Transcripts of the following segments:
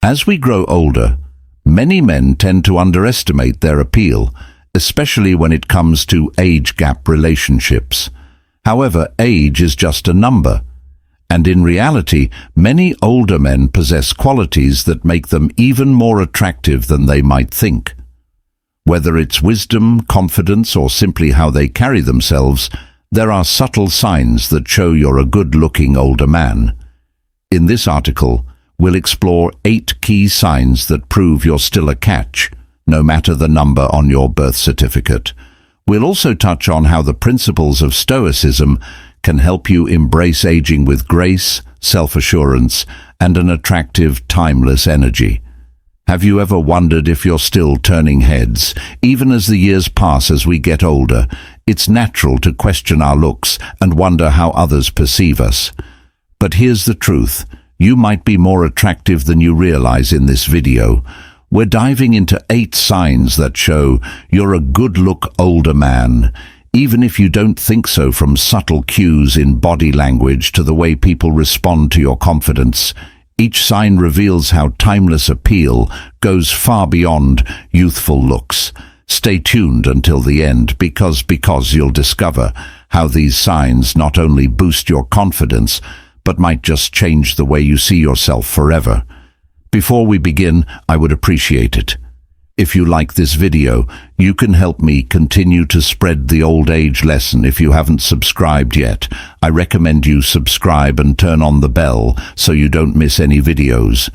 As we grow older, many men tend to underestimate their appeal, especially when it comes to age gap relationships. However, age is just a number, and in reality, many older men possess qualities that make them even more attractive than they might think. Whether it's wisdom, confidence, or simply how they carry themselves, there are subtle signs that show you're a good-looking older man. In this article, we'll explore 8 key signs that prove you're still a catch, no matter the number on your birth certificate. We'll also touch on how the principles of Stoicism can help you embrace aging with grace, self-assurance, and an attractive, timeless energy. Have you ever wondered if you're still turning heads? Even as the years pass as we get older, it's natural to question our looks and wonder how others perceive us. But here's the truth. You might be more attractive than you realize in this video. We're diving into 8 signs that show you're a good-look older man, even if you don't think so, from subtle cues in body language to the way people respond to your confidence. Each sign reveals how timeless appeal goes far beyond youthful looks. Stay tuned until the end because you'll discover how these signs not only boost your confidence, but might just change the way you see yourself forever. Before we begin, I would appreciate it if you like this video. You can help me continue to spread the old age lesson. If you haven't subscribed yet, I recommend you subscribe and turn on the bell so you don't miss any videos.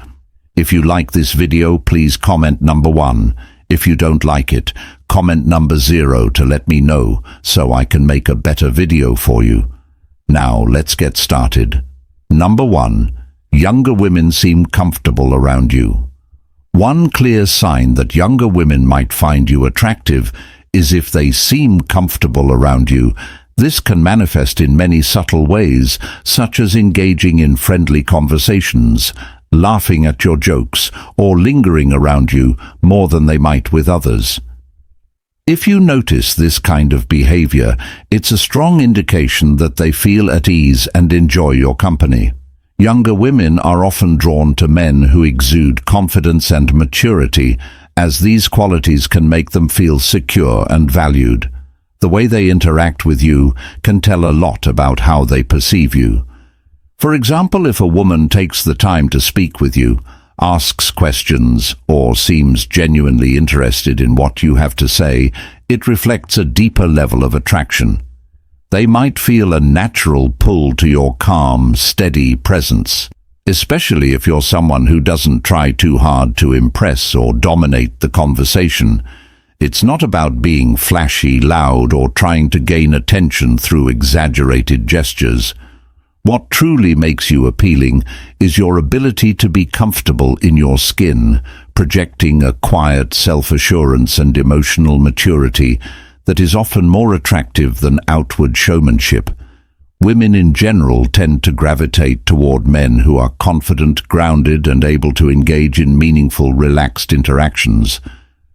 If you like this video, please comment number 1. If you don't like it, comment number 0 to let me know so I can make a better video for you. Now, let's get started. Number 1. Younger women seem comfortable around you. One clear sign that younger women might find you attractive is if they seem comfortable around you. This can manifest in many subtle ways, such as engaging in friendly conversations, laughing at your jokes, or lingering around you more than they might with others. If you notice this kind of behavior, it's a strong indication that they feel at ease and enjoy your company. Younger women are often drawn to men who exude confidence and maturity, as these qualities can make them feel secure and valued. The way they interact with you can tell a lot about how they perceive you. For example, if a woman takes the time to speak with you, asks questions, or seems genuinely interested in what you have to say, it reflects a deeper level of attraction. They might feel a natural pull to your calm, steady presence, especially if you're someone who doesn't try too hard to impress or dominate the conversation. It's not about being flashy, loud, or trying to gain attention through exaggerated gestures. What truly makes you appealing is your ability to be comfortable in your skin, projecting a quiet self-assurance and emotional maturity that is often more attractive than outward showmanship. Women in general tend to gravitate toward men who are confident, grounded, and able to engage in meaningful, relaxed interactions.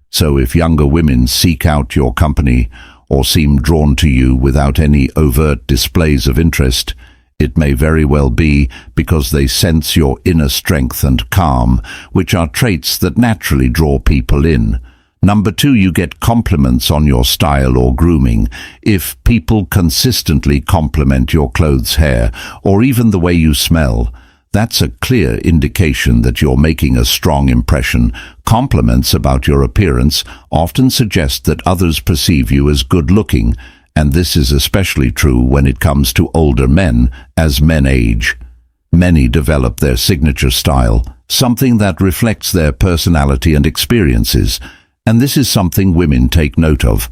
So if younger women seek out your company or seem drawn to you without any overt displays of interest, it may very well be because they sense your inner strength and calm, which are traits that naturally draw people in. Number 2, you get compliments on your style or grooming. If people consistently compliment your clothes, hair, or even the way you smell, that's a clear indication that you're making a strong impression. Compliments about your appearance often suggest that others perceive you as good-looking, and this is especially true when it comes to older men. As men age, many develop their signature style, something that reflects their personality and experiences. And this is something women take note of.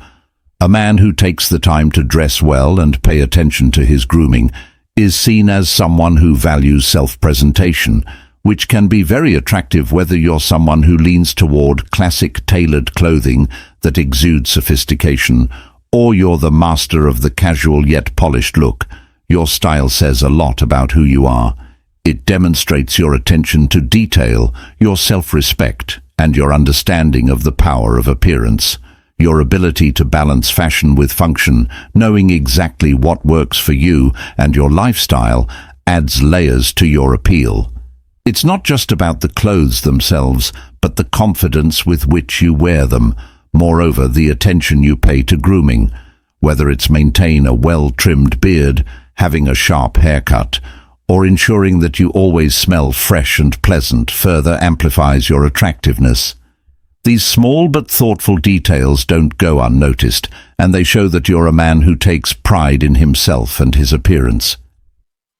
A man who takes the time to dress well and pay attention to his grooming is seen as someone who values self-presentation, which can be very attractive whether you're someone who leans toward classic tailored clothing that exudes sophistication, or you're the master of the casual yet polished look. Your style says a lot about who you are. It demonstrates your attention to detail, your self-respect, and your understanding of the power of appearance. Your ability to balance fashion with function, knowing exactly what works for you and your lifestyle, adds layers to your appeal. It's not just about the clothes themselves, but the confidence with which you wear them. Moreover, the attention you pay to grooming, whether it's maintain a well-trimmed beard, having a sharp haircut, or ensuring that you always smell fresh and pleasant, further amplifies your attractiveness. These small but thoughtful details don't go unnoticed, and they show that you're a man who takes pride in himself and his appearance.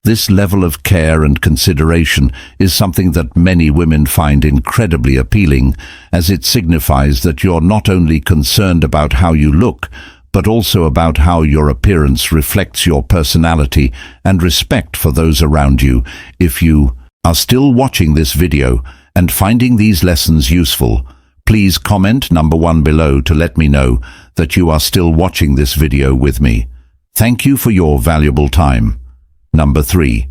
This level of care and consideration is something that many women find incredibly appealing, as it signifies that you're not only concerned about how you look, but also about how your appearance reflects your personality and respect for those around you. If you are still watching this video and finding these lessons useful, please comment number 1 below to let me know that you are still watching this video with me. Thank you for your valuable time. Number 3.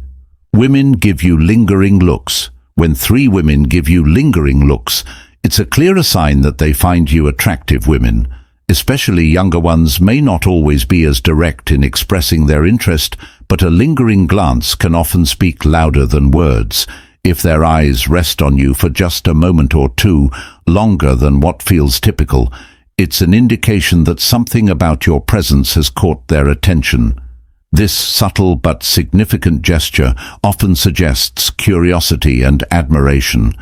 Women give you lingering looks. When 3 women give you lingering looks, it's a clearer sign that they find you attractive. Women, especially younger ones, may not always be as direct in expressing their interest, but a lingering glance can often speak louder than words. If their eyes rest on you for just a moment or two, longer than what feels typical, it's an indication that something about your presence has caught their attention. This subtle but significant gesture often suggests curiosity and admiration.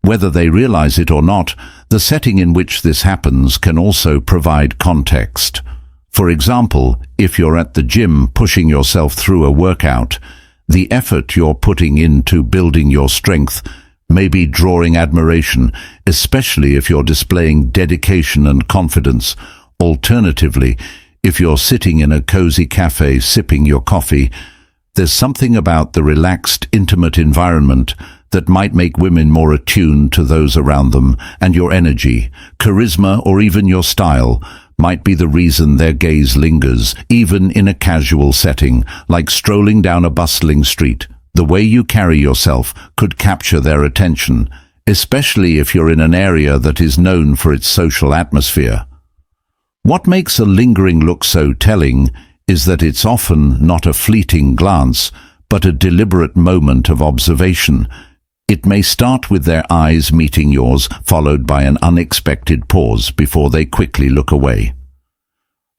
Whether they realize it or not, the setting in which this happens can also provide context. For example, if you're at the gym pushing yourself through a workout, the effort you're putting into building your strength may be drawing admiration, especially if you're displaying dedication and confidence. Alternatively, if you're sitting in a cozy cafe sipping your coffee, there's something about the relaxed, intimate environment that might make women more attuned to those around them, and your energy, charisma, or even your style might be the reason their gaze lingers, even in a casual setting, like strolling down a bustling street. The way you carry yourself could capture their attention, especially if you're in an area that is known for its social atmosphere. What makes a lingering look so telling is that it's often not a fleeting glance, but a deliberate moment of observation. It may start with their eyes meeting yours, followed by an unexpected pause before they quickly look away,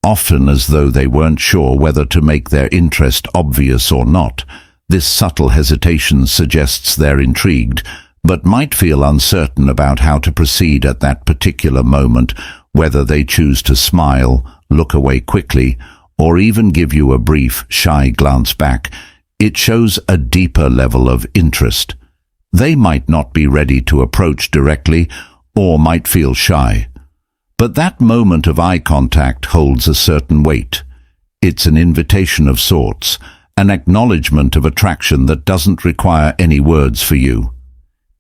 often as though they weren't sure whether to make their interest obvious or not. This subtle hesitation suggests they're intrigued, but might feel uncertain about how to proceed at that particular moment, whether they choose to smile, look away quickly, or even give you a brief, shy glance back. It shows a deeper level of interest. They might not be ready to approach directly, or might feel shy. But that moment of eye contact holds a certain weight. It's an invitation of sorts, an acknowledgement of attraction that doesn't require any words for you.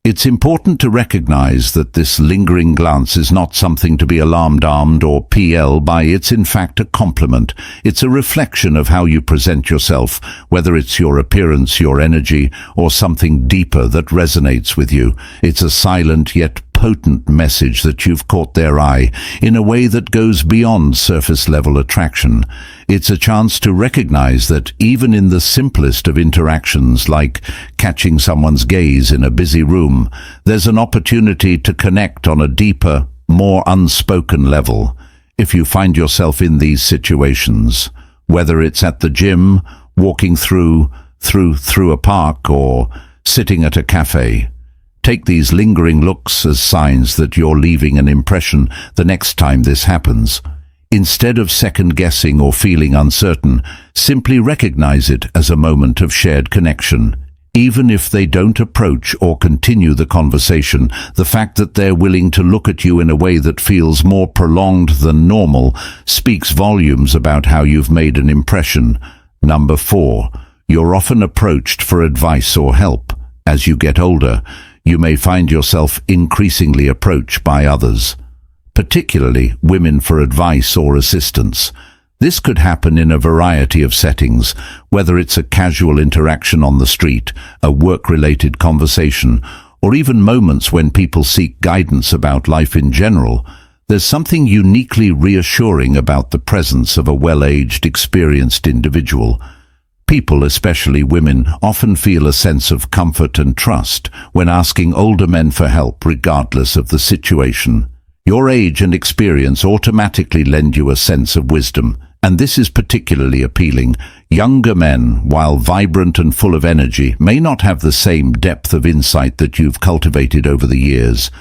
It's important to recognize that this lingering glance is not something to be alarmed or PL by. It's in fact a compliment. It's a reflection of how you present yourself, whether it's your appearance, your energy, or something deeper that resonates with you. It's a silent yet potent message that you've caught their eye in a way that goes beyond surface-level attraction. It's a chance to recognize that even in the simplest of interactions, like catching someone's gaze in a busy room, there's an opportunity to connect on a deeper, more unspoken level. If you find yourself in these situations, whether it's at the gym, walking through a park, or sitting at a cafe, take these lingering looks as signs that you're leaving an impression the next time this happens. Instead of second-guessing or feeling uncertain, simply recognize it as a moment of shared connection. Even if they don't approach or continue the conversation, the fact that they're willing to look at you in a way that feels more prolonged than normal speaks volumes about how you've made an impression. Number 4. You're often approached for advice or help. As you get older, you may find yourself increasingly approached by others, particularly women, for advice or assistance. This could happen in a variety of settings, whether it's a casual interaction on the street, a work-related conversation, or even moments when people seek guidance about life in general. There's something uniquely reassuring about the presence of a well-aged, experienced individual. People, especially women, often feel a sense of comfort and trust when asking older men for help regardless of the situation. Your age and experience automatically lend you a sense of wisdom, and this is particularly appealing. Younger men, while vibrant and full of energy, may not have the same depth of insight that you've cultivated over the years.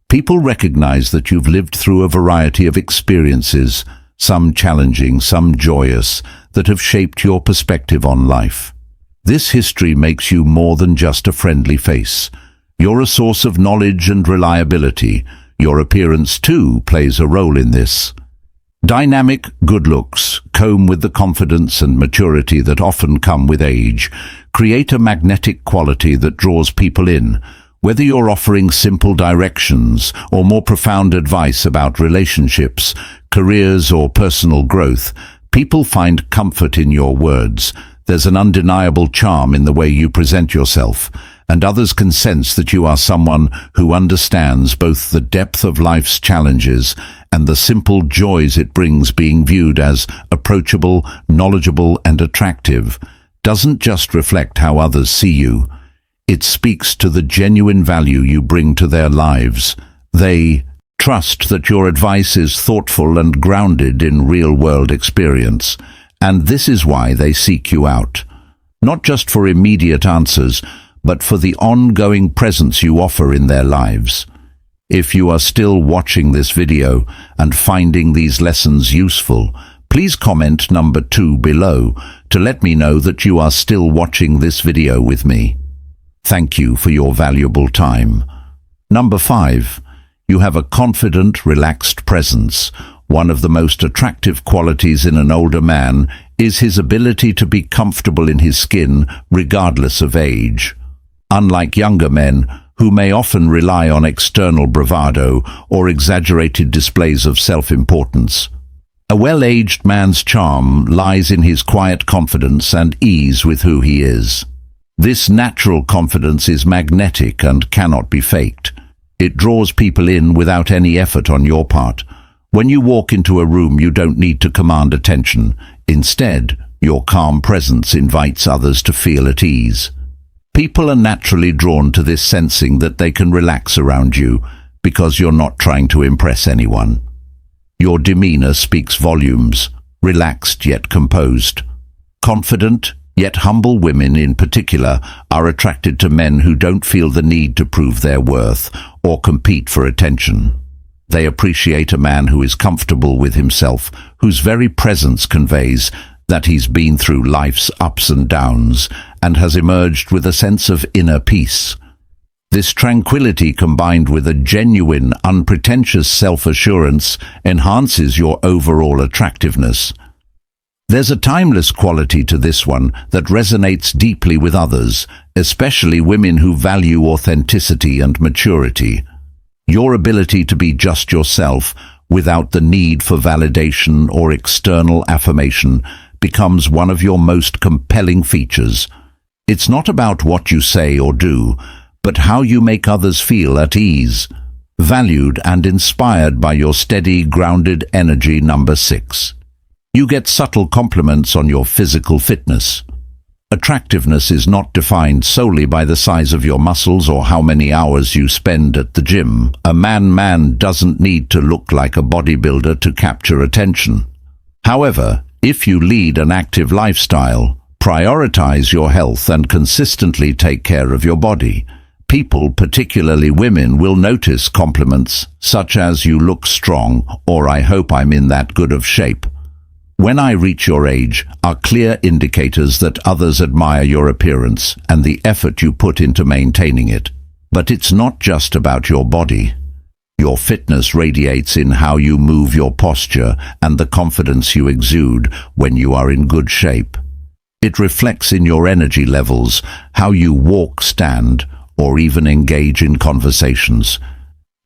People recognize that you've lived through a variety of experiences, some challenging, some joyous, that have shaped your perspective on life. This history makes you more than just a friendly face. You're a source of knowledge and reliability. Your appearance, too, plays a role in this. Dynamic, good looks, comb with the confidence and maturity that often come with age, create a magnetic quality that draws people in. Whether you're offering simple directions or more profound advice about relationships, careers, or personal growth, people find comfort in your words. There's an undeniable charm in the way you present yourself, and others can sense that you are someone who understands both the depth of life's challenges and the simple joys it brings. Being viewed as approachable, knowledgeable, and attractive doesn't just reflect how others see you. It speaks to the genuine value you bring to their lives. They trust that your advice is thoughtful and grounded in real-world experience, and this is why they seek you out. Not just for immediate answers, but for the ongoing presence you offer in their lives. If you are still watching this video and finding these lessons useful, please comment number 2 below to let me know that you are still watching this video with me. Thank you for your valuable time. Number 5. You have a confident, relaxed presence. One of the most attractive qualities in an older man is his ability to be comfortable in his skin, regardless of age. Unlike younger men, who may often rely on external bravado or exaggerated displays of self-importance, a well-aged man's charm lies in his quiet confidence and ease with who he is. This natural confidence is magnetic and cannot be faked. It draws people in without any effort on your part. When you walk into a room, you don't need to command attention. Instead, your calm presence invites others to feel at ease. People are naturally drawn to this, sensing that they can relax around you because you're not trying to impress anyone. Your demeanor speaks volumes, relaxed yet composed. Confident yet humble women in particular are attracted to men who don't feel the need to prove their worth or compete for attention. They appreciate a man who is comfortable with himself, whose very presence conveys that he's been through life's ups and downs and has emerged with a sense of inner peace. This tranquility, combined with a genuine, unpretentious self-assurance, enhances your overall attractiveness. There's a timeless quality to this one that resonates deeply with others, especially women who value authenticity and maturity. Your ability to be just yourself, without the need for validation or external affirmation, becomes one of your most compelling features. It's not about what you say or do, but how you make others feel at ease, valued and inspired by your steady, grounded energy. Number 6. You get subtle compliments on your physical fitness. Attractiveness is not defined solely by the size of your muscles or how many hours you spend at the gym. A man doesn't need to look like a bodybuilder to capture attention. However, if you lead an active lifestyle, prioritize your health, and consistently take care of your body, people, particularly women, will notice compliments such as "you look strong" or "I hope I'm in that good of shape." When I reach your age are clear indicators that others admire your appearance and the effort you put into maintaining it. But it's not just about your body. Your fitness radiates in how you move, your posture, and the confidence you exude when you are in good shape. It reflects in your energy levels, how you walk, stand, or even engage in conversations.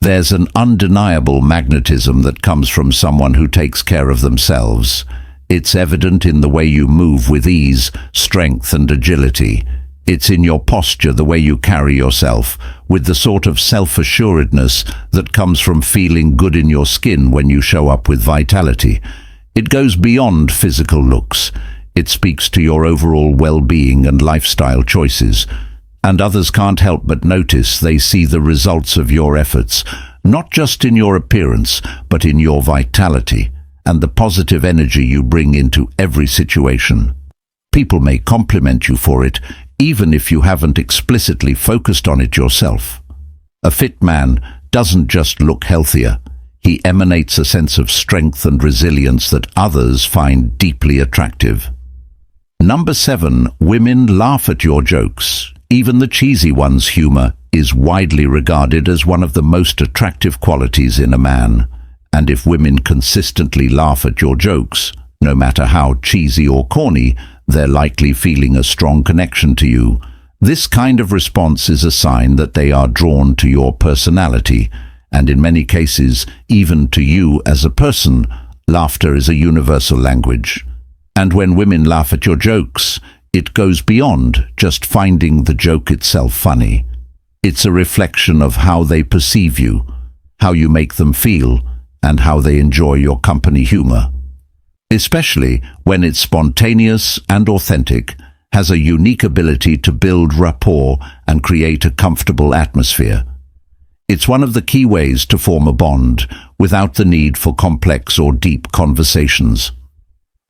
There's an undeniable magnetism that comes from someone who takes care of themselves. It's evident in the way you move with ease, strength, and agility. It's in your posture, the way you carry yourself, with the sort of self-assuredness that comes from feeling good in your skin when you show up with vitality. It goes beyond physical looks. It speaks to your overall well-being and lifestyle choices, and others can't help but notice. They see the results of your efforts, not just in your appearance, but in your vitality and the positive energy you bring into every situation. People may compliment you for it, even if you haven't explicitly focused on it yourself. A fit man doesn't just look healthier. He emanates a sense of strength and resilience that others find deeply attractive. Number 7, women laugh at your jokes. Even the cheesy ones. Humor is widely regarded as one of the most attractive qualities in a man. And if women consistently laugh at your jokes, no matter how cheesy or corny, they're likely feeling a strong connection to you. This kind of response is a sign that they are drawn to your personality, and in many cases, even to you as a person. Laughter is a universal language. And when women laugh at your jokes, it goes beyond just finding the joke itself funny. It's a reflection of how they perceive you, how you make them feel, and how they enjoy your company. Humor, especially when it's spontaneous and authentic, has a unique ability to build rapport and create a comfortable atmosphere. It's one of the key ways to form a bond without the need for complex or deep conversations.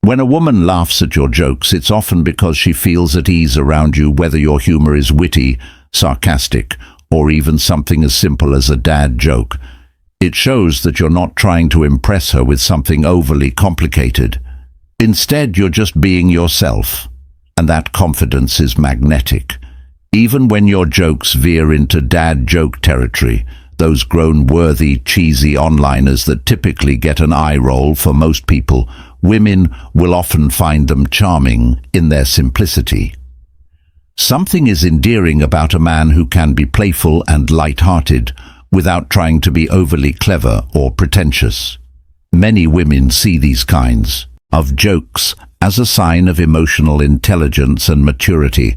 When a woman laughs at your jokes, it's often because she feels at ease around you, whether your humor is witty, sarcastic, or even something as simple as a dad joke. It shows that you're not trying to impress her with something overly complicated. Instead, you're just being yourself, and that confidence is magnetic. Even when your jokes veer into dad joke territory, those grown-worthy, cheesy onliners that typically get an eye roll for most people, women will often find them charming in their simplicity. Something is endearing about a man who can be playful and light-hearted, without trying to be overly clever or pretentious. Many women see these kinds of jokes as a sign of emotional intelligence and maturity,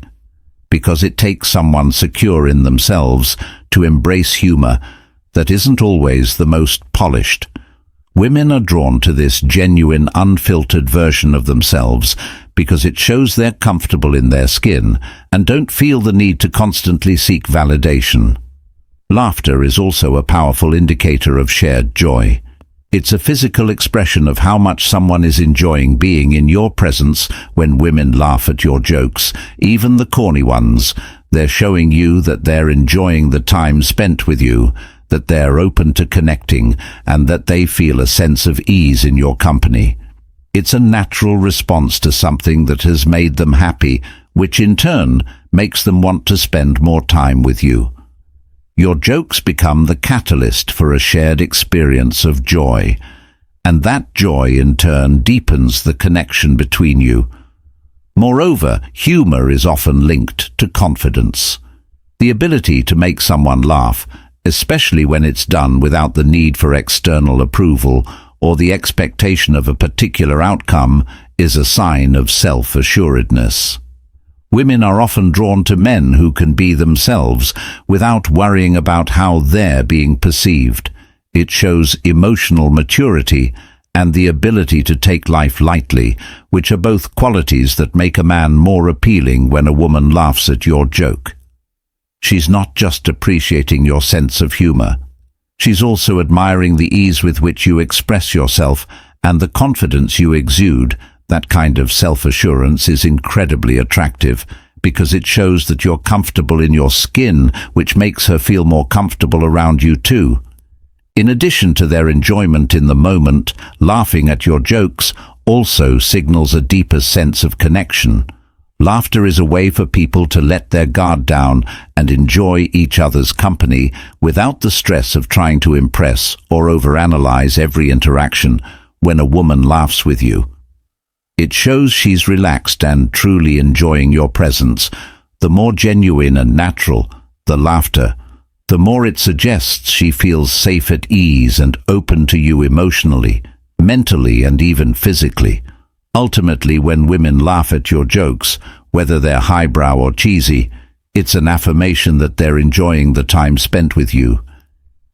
because it takes someone secure in themselves to embrace humor that isn't always the most polished. Women are drawn to this genuine, unfiltered version of themselves because it shows they're comfortable in their skin and don't feel the need to constantly seek validation. Laughter is also a powerful indicator of shared joy. It's a physical expression of how much someone is enjoying being in your presence. When women laugh at your jokes, even the corny ones, they're showing you that they're enjoying the time spent with you, that they're open to connecting, and that they feel a sense of ease in your company. It's a natural response to something that has made them happy, which in turn makes them want to spend more time with you. Your jokes become the catalyst for a shared experience of joy, and that joy in turn deepens the connection between you. Moreover, humor is often linked to confidence. The ability to make someone laugh, especially when it's done without the need for external approval or the expectation of a particular outcome, is a sign of self-assuredness. Women are often drawn to men who can be themselves without worrying about how they're being perceived. It shows emotional maturity and the ability to take life lightly, which are both qualities that make a man more appealing. When a woman laughs at your joke, she's not just appreciating your sense of humor. She's also admiring the ease with which you express yourself and the confidence you exude. That kind of self-assurance is incredibly attractive because it shows that you're comfortable in your skin, which makes her feel more comfortable around you too. In addition to their enjoyment in the moment, laughing at your jokes also signals a deeper sense of connection. Laughter is a way for people to let their guard down and enjoy each other's company without the stress of trying to impress or overanalyze every interaction. When a woman laughs with you, it shows she's relaxed and truly enjoying your presence. The more genuine and natural the laughter, the more it suggests she feels safe, at ease, and open to you emotionally, mentally, and even physically. Ultimately, when women laugh at your jokes, whether they're highbrow or cheesy, it's an affirmation that they're enjoying the time spent with you.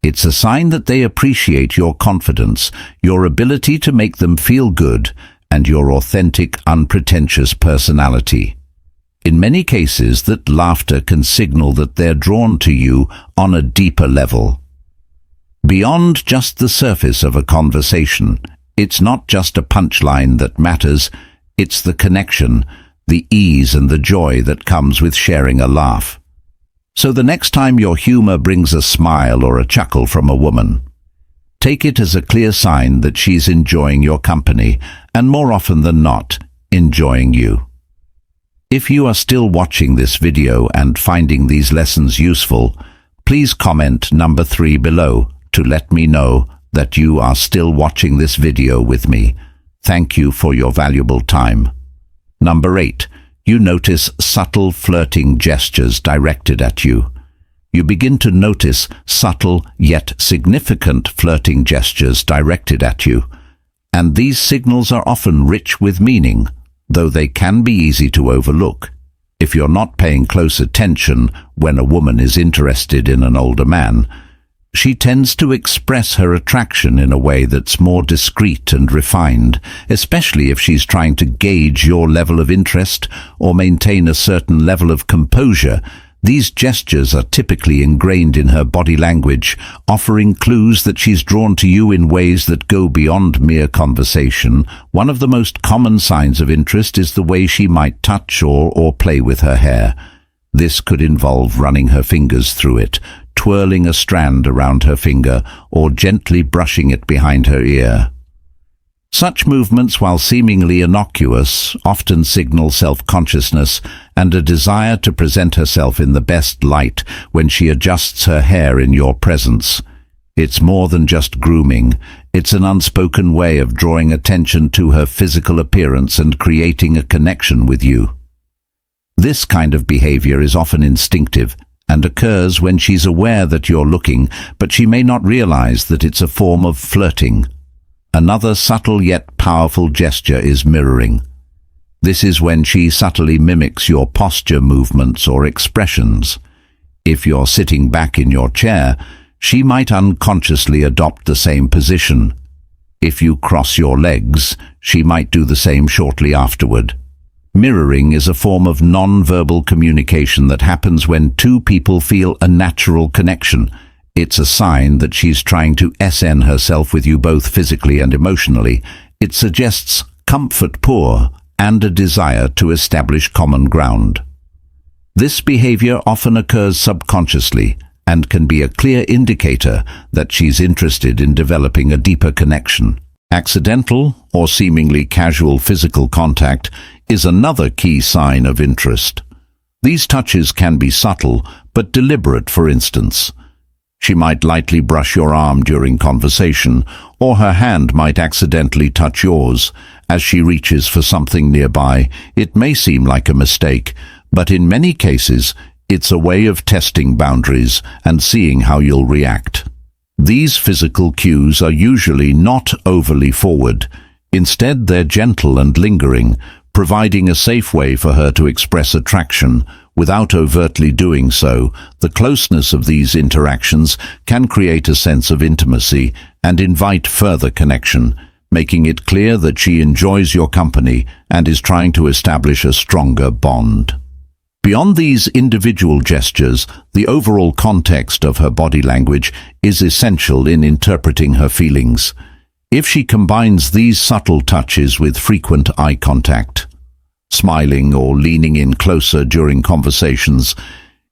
It's a sign that they appreciate your confidence, your ability to make them feel good, and your authentic, unpretentious personality. In many cases, that laughter can signal that they're drawn to you on a deeper level. Beyond just the surface of a conversation, it's not just a punchline that matters, it's the connection, the ease and the joy that comes with sharing a laugh. So the next time your humor brings a smile or a chuckle from a woman, take it as a clear sign that she's enjoying your company and, more often than not, enjoying you. If you are still watching this video and finding these lessons useful, please comment number 3 below to let me know that you are still watching this video with me. Thank you for your valuable time. Number 8. You notice subtle flirting gestures directed at you. You begin to notice subtle yet significant flirting gestures directed at you, and these signals are often rich with meaning, though they can be easy to overlook. If you're not paying close attention when a woman is interested in an older man, she tends to express her attraction in a way that's more discreet and refined, especially if she's trying to gauge your level of interest or maintain a certain level of composure. These gestures are typically ingrained in her body language, offering clues that she's drawn to you in ways that go beyond mere conversation. One of the most common signs of interest is the way she might touch or play with her hair. This could involve running her fingers through it, twirling a strand around her finger, or gently brushing it behind her ear. Such movements, while seemingly innocuous, often signal self-consciousness and a desire to present herself in the best light when she adjusts her hair in your presence. It's more than just grooming. It's an unspoken way of drawing attention to her physical appearance and creating a connection with you. This kind of behavior is often instinctive and occurs when she's aware that you're looking, but she may not realize that it's a form of flirting. Another subtle yet powerful gesture is mirroring. This is when she subtly mimics your posture, movements, or expressions. If you're sitting back in your chair, she might unconsciously adopt the same position. If you cross your legs, she might do the same shortly afterward. Mirroring is a form of non-verbal communication that happens when two people feel a natural connection. It's a sign that she's trying to SN herself with you both physically and emotionally. It suggests comfort pour and a desire to establish common ground. This behavior often occurs subconsciously and can be a clear indicator that she's interested in developing a deeper connection. Accidental or seemingly casual physical contact is another key sign of interest. These touches can be subtle but deliberate. For instance, she might lightly brush your arm during conversation, or her hand might accidentally touch yours as she reaches for something nearby. It may seem like a mistake, but in many cases, it's a way of testing boundaries and seeing how you'll react. These physical cues are usually not overly forward. Instead, they're gentle and lingering, providing a safe way for her to express attraction without overtly doing so. The closeness of these interactions can create a sense of intimacy and invite further connection, making it clear that she enjoys your company and is trying to establish a stronger bond. Beyond these individual gestures, the overall context of her body language is essential in interpreting her feelings. If she combines these subtle touches with frequent eye contact, smiling or leaning in closer during conversations,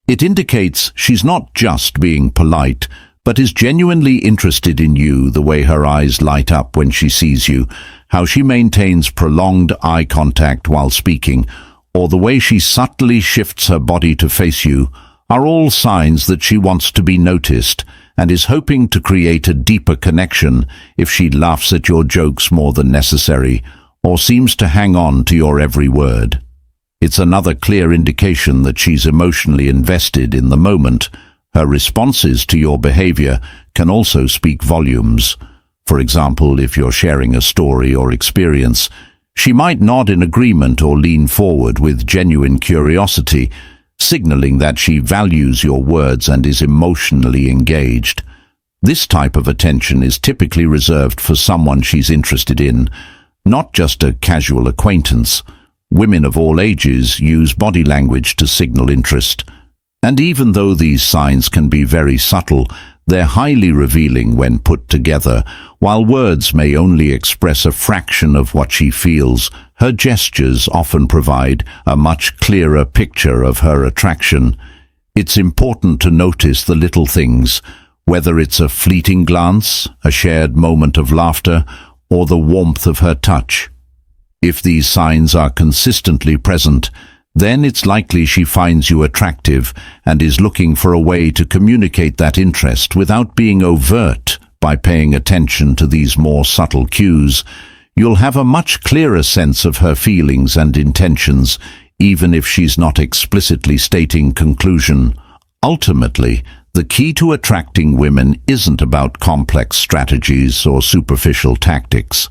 it indicates she's not just being polite, but is genuinely interested in you. The way her eyes light up when she sees you, how she maintains prolonged eye contact while speaking, or the way she subtly shifts her body to face you, are all signs that she wants to be noticed and is hoping to create a deeper connection. If she laughs at your jokes more than necessary, or seems to hang on to your every word, it's another clear indication that she's emotionally invested in the moment. Her responses to your behavior can also speak volumes. For example, if you're sharing a story or experience, she might nod in agreement or lean forward with genuine curiosity, signaling that she values your words and is emotionally engaged. This type of attention is typically reserved for someone she's interested in, not just a casual acquaintance. Women of all ages use body language to signal interest. And even though these signs can be very subtle, they're highly revealing when put together. While words may only express a fraction of what she feels, her gestures often provide a much clearer picture of her attraction. It's important to notice the little things, whether it's a fleeting glance, a shared moment of laughter, or the warmth of her touch. If these signs are consistently present, then it's likely she finds you attractive and is looking for a way to communicate that interest without being overt. By paying attention to these more subtle cues, you'll have a much clearer sense of her feelings and intentions, even if she's not explicitly stating conclusion. Ultimately, the key to attracting women isn't about complex strategies or superficial tactics.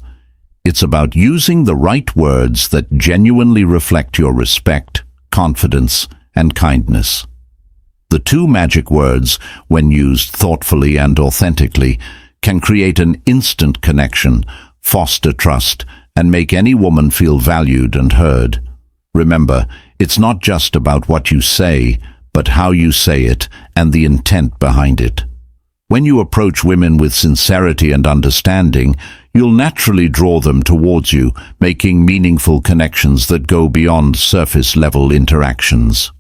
It's about using the right words that genuinely reflect your respect, confidence, and kindness. The two magic words, when used thoughtfully and authentically, can create an instant connection, foster trust, and make any woman feel valued and heard. Remember, it's not just about what you say, but how you say it and the intent behind it. When you approach women with sincerity and understanding, you'll naturally draw them towards you, making meaningful connections that go beyond surface-level interactions.